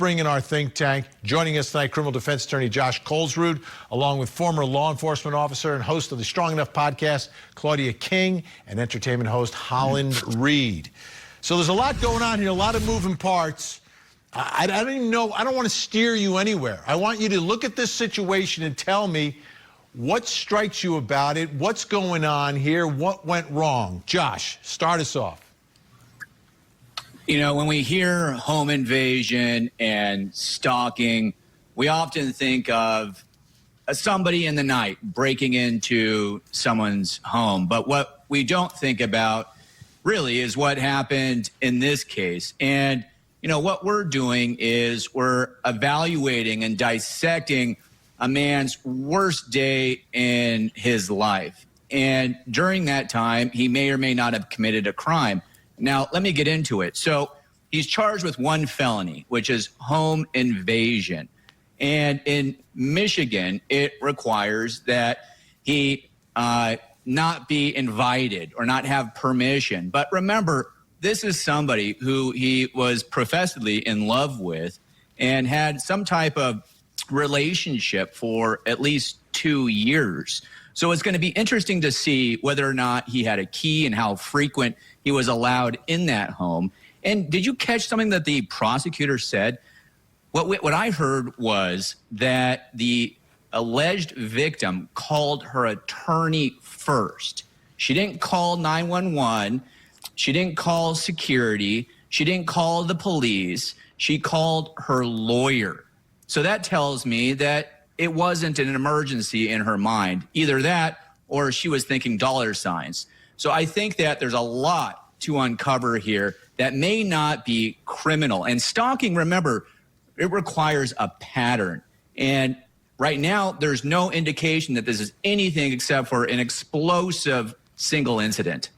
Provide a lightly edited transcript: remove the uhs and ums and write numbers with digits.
bring in our think tank. Joining us tonight, criminal defense attorney Josh Kolsrud, along with former law enforcement officer and host of the Strong Enough podcast, Claudia King, and entertainment host Holland Reed. So there's a lot going on here, a lot of moving parts. I don't even know. I don't want to steer you anywhere. I want you to look at this situation and tell me what strikes you about it, what's going on here, what went wrong. Josh, start us off. You know, when we hear home invasion and stalking, we often think of somebody in the night breaking into someone's home. But what we don't think about really is what happened in this case. And, you know, what we're doing is we're evaluating and dissecting a man's worst day in his life. And during that time, he may or may not have committed a crime. Now, let me get into it. So he's charged with one felony, which is home invasion. And in Michigan, it requires that he not be invited or not have permission. But remember, this is somebody who he was professedly in love with and had some type of relationship for at least 2 years. So it's going to be interesting to see whether or not he had a key and how frequent he was allowed in that home. And did you catch something that the prosecutor said? What I heard was that the alleged victim called her attorney first. She didn't call 911. She didn't call security. She didn't call the police. She called her lawyer. So that tells me that it wasn't an emergency in her mind. Either that or she was thinking dollar signs. So I think that there's a lot to uncover here that may not be criminal. And stalking, remember, it requires a pattern. And right now, there's no indication that this is anything except for an explosive single incident.